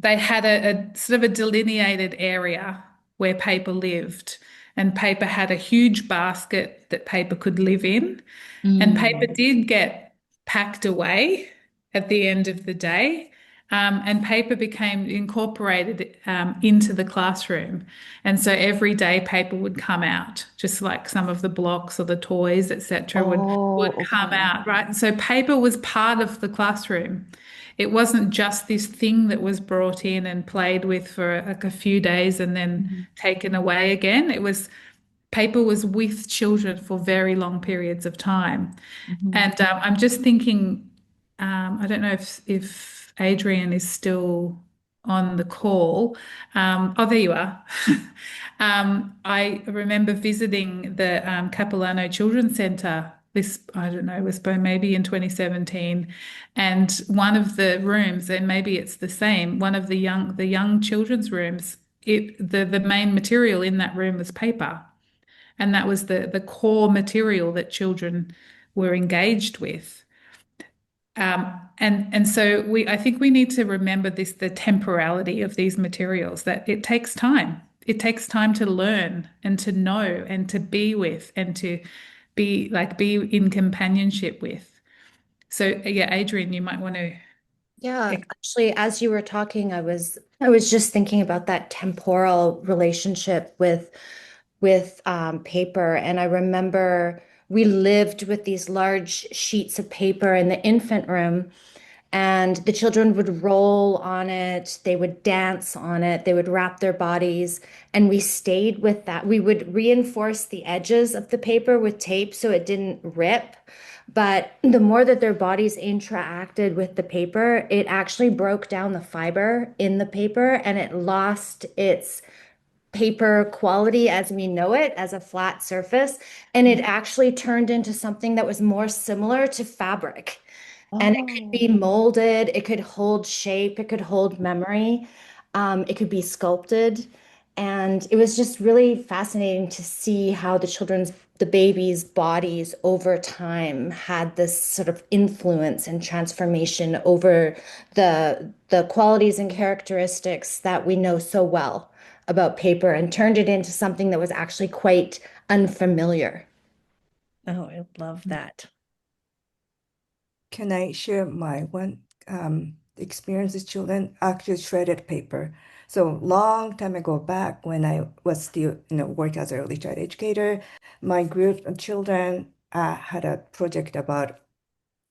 had a sort of a delineated area where paper lived, and paper had a huge basket that paper could live in, and paper Mm. did get packed away at the end of the day. And paper became incorporated into the classroom. And so every day paper would come out, just like some of the blocks or the toys, etc., would Oh, come okay. out, right? And so paper was part of the classroom. It wasn't just this thing that was brought in and played with for like a few days and then taken away again. It was paper was with children for very long periods of time. And I'm just thinking, I don't know if Adrian is still on the call. Oh, there you are. I remember visiting the Capilano Children's Centre. This, I don't know, it was maybe in 2017, and one of the rooms, and maybe it's the same, one of the young children's rooms. The main material in that room was paper, and that was the core material that children were engaged with. And so I think we need to remember the temporality of these materials, that it takes time. It takes time to learn and to know and to be with and to be in companionship with. So yeah, Adrian, you might want to. Yeah, actually, as you were talking, I was just thinking about that temporal relationship with paper, and I remember we lived with these large sheets of paper in the infant room, and the children would roll on it, they would dance on it, they would wrap their bodies, and we stayed with that. We would reinforce the edges of the paper with tape so it didn't rip. But the more that their bodies interacted with the paper, it actually broke down the fiber in the paper and it lost its paper quality as we know it as a flat surface. And it actually turned into something that was more similar to fabric. And it could be Oh, molded, it could hold shape, it could hold memory, it could be sculpted. And it was just really fascinating to see how the babies' bodies over time had this sort of influence and transformation over the qualities and characteristics that we know so well about paper and turned it into something that was actually quite unfamiliar. Oh, I love that. Can I share my one experience with children? Actually, shredded paper. So long time ago, back when I was still, work as an early child educator, my group of children had a project about.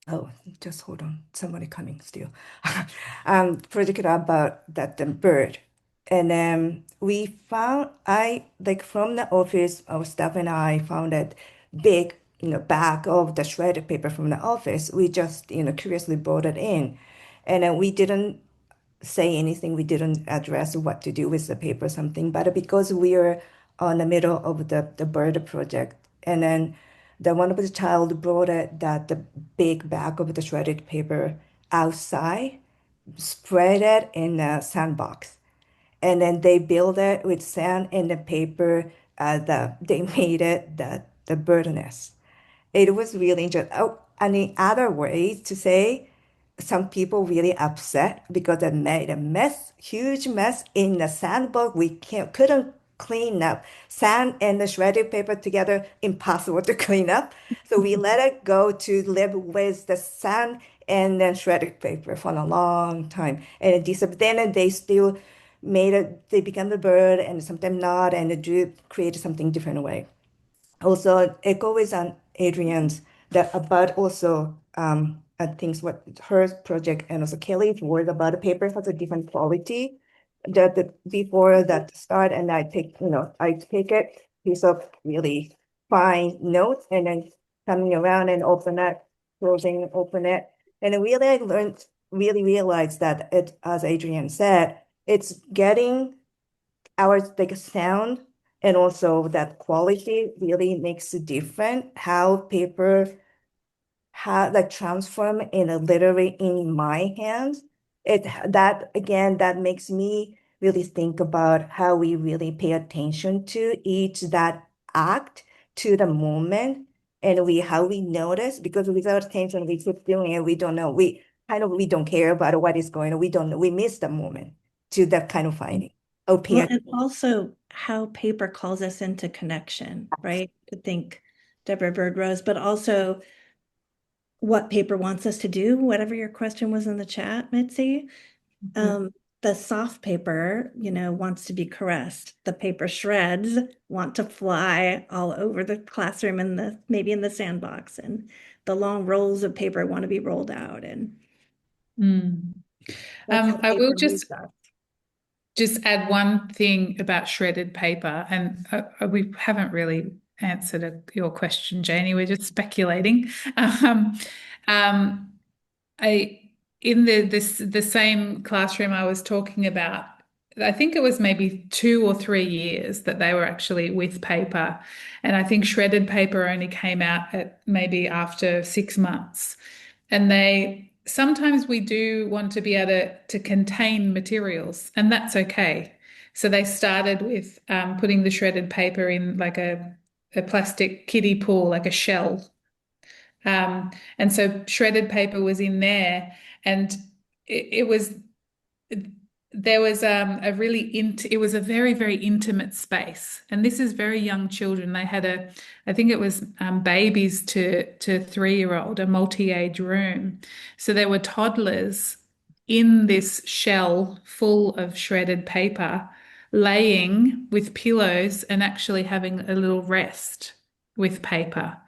Oh, just hold on. Somebody coming still. Project about that the bird. And then we found I like from the office, our staff and I found that big, bag of the shredded paper from the office. We just, curiously brought it in. And then we didn't say anything. We didn't address what to do with the paper or something. But because we are on the middle of the bird project, and then the one of the child brought the big bag of the shredded paper outside, spread it in a sandbox, and then they build it with sand and the paper. They made it the bird nest. It was really interesting. Oh, and in other ways to say, some people really upset because they made a mess, huge mess in the sandbox. We couldn't clean up. Sand and the shredded paper together, impossible to clean up. So we let it go to live with the sand and then shredded paper for a long time. And then they still made it, they become the bird and sometimes not, and it do create something different way. Also echo with Adrian's that about also I think what her project and also Kelly's word about the paper has a different quality. That before that start, and I take it piece of really fine notes and then coming around and open it, closing, open it, and I really realized that it, as Adrian said, it's getting our like sound and also that quality really makes a difference how paper how like transform in a literally in my hands. It that again that makes me really think about how we really pay attention to each that act to the moment, and we how we notice, because without attention we keep doing it, we don't know, we don't care about what is going on, we don't know, we miss the moment to that kind of finding. Oh, pay Well, and attention. also how paper calls us into connection, right? I think Deborah Bird-Rose, but also what paper wants us to do, whatever your question was in the chat, Mitzi. The soft paper, wants to be caressed. The paper shreds want to fly all over the classroom and maybe in the sandbox. And the long rolls of paper want to be rolled out. And that's how I will paper moves us. just add one thing about shredded paper, and we haven't really answered your question, Janie. We're just speculating. In the same classroom I was talking about, I think it was maybe 2 or 3 years that they were actually with paper, and I think shredded paper only came out at maybe after 6 months. And sometimes we do want to be able to contain materials, and that's okay. So they started with putting the shredded paper in like a plastic kiddie pool, like a shell. And so shredded paper was in there, and it was there was it was a very, very intimate space. And this is very young children. They had I think it was babies to 3-year-old, a multi-age room. So there were toddlers in this shell full of shredded paper, laying with pillows and actually having a little rest with paper.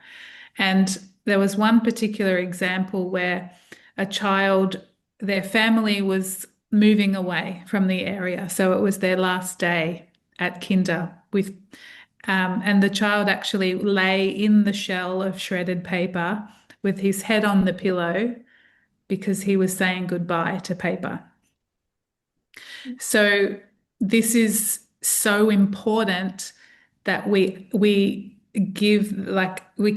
And there was one particular example where a child, their family was moving away from the area. So it was their last day at kinder and the child actually lay in the shell of shredded paper with his head on the pillow because he was saying goodbye to paper. So this is so important that we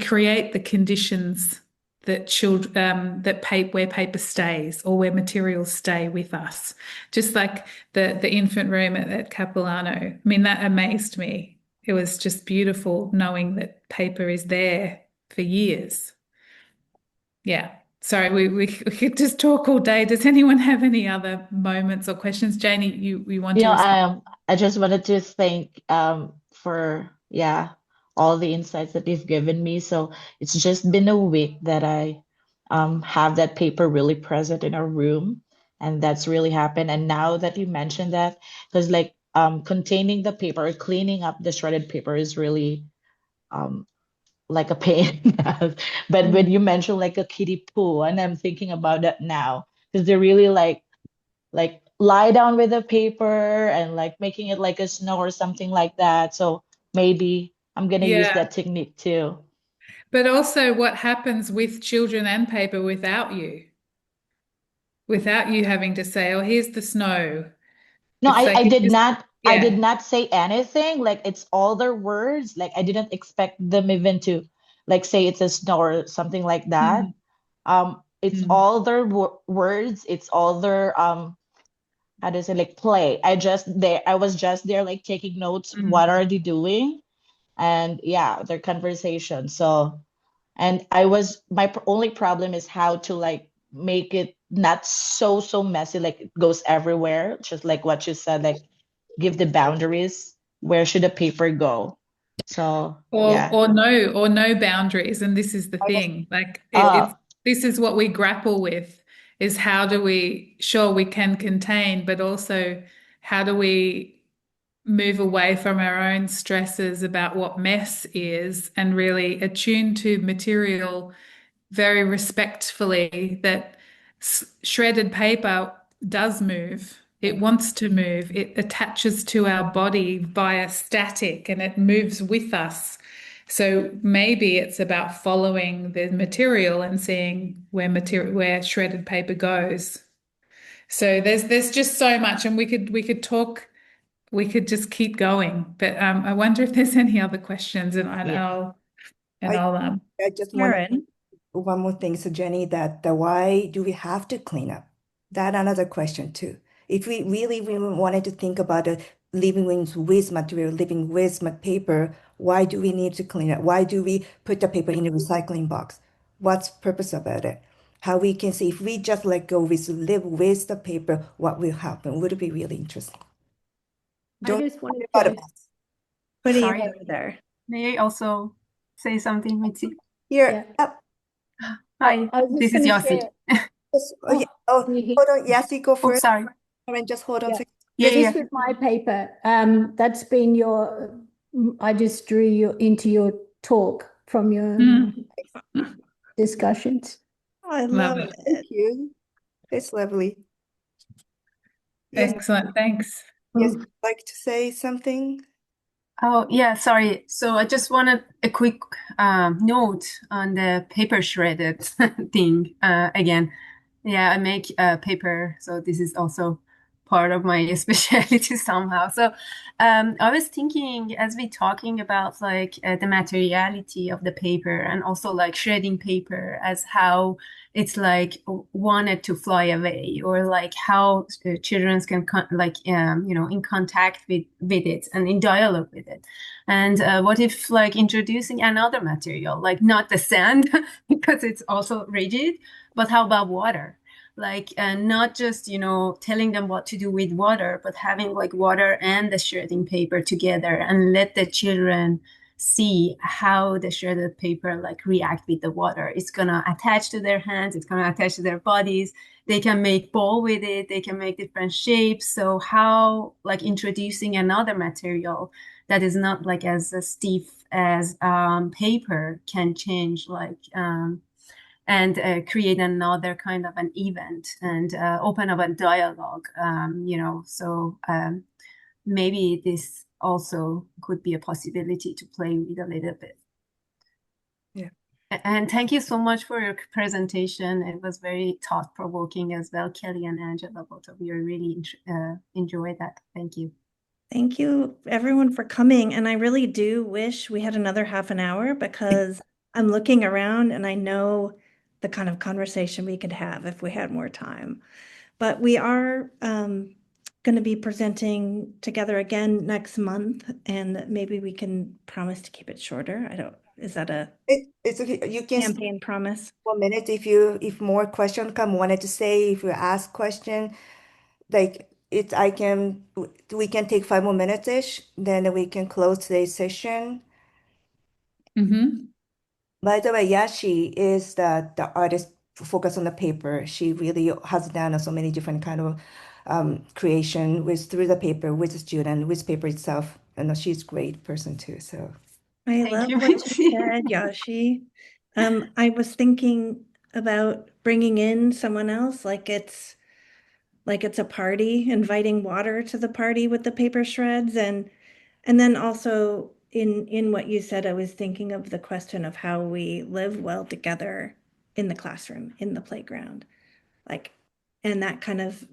create the conditions that where paper stays or where materials stay with us. Just like the infant room at Capilano. I mean, that amazed me. It was just beautiful knowing that paper is there for years. Yeah. Sorry, we could just talk all day. Does anyone have any other moments or questions? Janie, you want to respond? I just wanted to thank for all the insights that you've given me. So it's just been a week that I have that paper really present in our room, and that's really happened. And now that you mentioned that, because like containing the paper or cleaning up the shredded paper is really like a pain. But when you mentioned like a kiddie pool, and I'm thinking about that now, because they're really like lie down with the paper and like making it like a snow or something like that. So maybe I'm gonna use Yeah. that technique too. But also what happens with children and paper without you having to say, oh, here's the snow. No, It's like I it did just, not I did yeah. not say anything. Like it's all their words. Like I didn't expect them even to like say it's a snow or something like that. Mhm. It's Mhm. all their words. It's all their how do I say like play. I was just there like taking notes. What Mhm. are they doing? And yeah, their conversation. So and I was only problem is how to like make it not so messy, like it goes everywhere, just like what you said, like give the boundaries. Where should the paper go? So yeah. Or no boundaries. And this is the thing. Like Uh this is what we grapple with is how do we can contain, but also how do we move away from our own stresses about what mess is and really attune to material very respectfully that shredded paper does move. It wants to move. It attaches to our body via static and it moves with us. So maybe it's about following the material and seeing where shredded paper goes. So there's just so much, and we could talk. We could just keep going. But I wonder if there's any other questions, and yeah. I just want Karen, one more thing, so Jenny, that why do we have to clean up? That another question too. If we really wanted to think about living with material, living with paper, why do we need to clean up? Why do we put the paper in a recycling box? What's purpose about it? How we can see if we just let go with live with the paper, what will happen? Would be really interesting. I Don't just wanted about a to, mess. what do you sorry, have there? may I also say something, Mitzi? Here, Yeah. Hi, I was this just is gonna Yossi. say, yeah. can you Hold on. Yasi, go Oh, first. sorry. Karen, just hold on a Yeah. second. Yeah, This yeah. was my paper. That's been I just drew you into your talk from your Mm, discussions. I love love it. it. Thank you. It's lovely. Yes, Excellent. Thanks. yes, you'd like to say something? Oh, yeah, sorry. So I just wanted a quick note on the paper shredded thing again. Yeah, I make paper, so this is also part of my specialty somehow. So I was thinking as we talking about like the materiality of the paper and also like shredding paper as how it's like wanted to fly away or like how children can like in contact with it and in dialogue with it. And what if like introducing another material like not the sand because it's also rigid, but how about water? Like and not just telling them what to do with water, but having like water and the shredding paper together and let the children see how the shredded paper like react with the water. It's gonna attach to their hands, it's gonna attach to their bodies, they can make ball with it, they can make different shapes. So how like introducing another material that is not like as stiff as paper can change like and create another kind of an event and open up a dialogue, so maybe this also could be a possibility to play with a little bit. Yeah. And thank you so much for your presentation. It was very thought-provoking as well. Kelly and Angela, both of you really enjoyed that. Thank you. Thank you, everyone, for coming. And I really do wish we had another half an hour because I'm looking around and I know the kind of conversation we could have if we had more time. But we are going to be presenting together again next month, and maybe we can promise to keep it shorter. Is that a It's okay. You can stay campaign promise? 1 minute if more question come, wanted to say, if you ask question, like we can take 5 more minutes-ish, then we can close today's session. Mm-hmm. By the way, Yashi is the artist focused on the paper. She really has done so many different kind of creation with through the paper, with the student, with paper itself. And she's a great person too. So I Thank love you, what you Mitzi. said, Yashi. I was thinking about bringing in someone else, like it's a party, inviting water to the party with the paper shreds, and then also in what you said, I was thinking of the question of how we live well together in the classroom, in the playground, like, and that kind of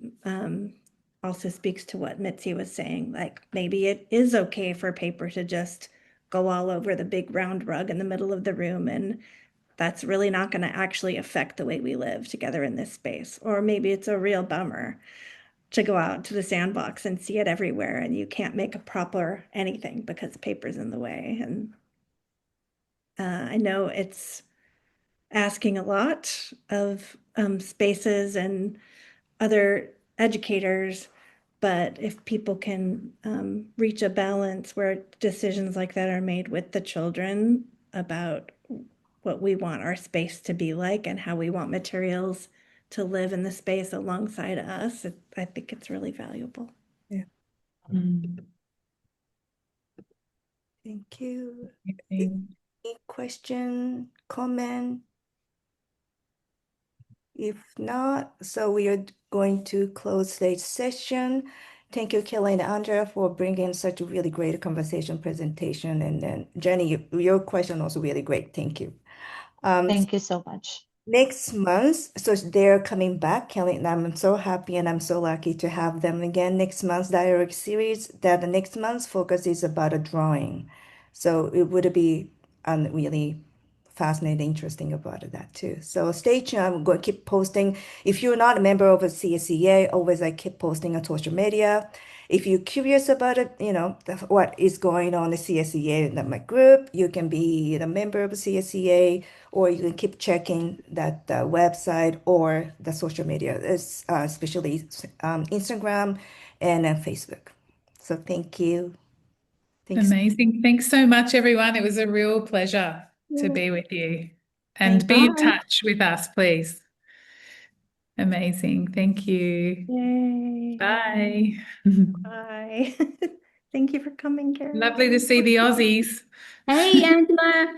also speaks to what Mitzi was saying. Like maybe it is okay for paper to just go all over the big round rug in the middle of the room, and that's really not going to actually affect the way we live together in this space. Or maybe it's a real bummer to go out to the sandbox and see it everywhere, and you can't make a proper anything because paper's in the way. And I know it's asking a lot of spaces and other educators, but if people can reach a balance where decisions like that are made with the children about what we want our space to be like and how we want materials to live in the space alongside us, I think it's really valuable. yeah, Mm. thank you. Amazing. Any question, comment? If not, so we are going to close today's session. Thank you, Kelly and Andrea, for bringing such a really great conversation presentation. And then Jenny, your question also really great. Thank you. Thank you so much. Next month, so they're coming back, Kelly, and I'm so happy and I'm so lucky to have them again. Next month's dialogue series, that the next month's focus is about a drawing. So it would be really fascinating, interesting about that too. So stay tuned. I'm going to keep posting. If you're not a member of a CSEA, always I keep posting on social media. If you're curious about it, what is going on in the CSEA in my group, you can be a member of CSEA, or you can keep checking that website or the social media, especially Instagram and Facebook. So thank you. Thanks. Amazing. Thanks so much, everyone. It was a real pleasure to be with you. And Thank be in Bye. touch with us, please. Amazing. Thank you. Yay. Bye. Bye. Thank you for coming, Carol. Lovely to see the Aussies. Hey, Angela.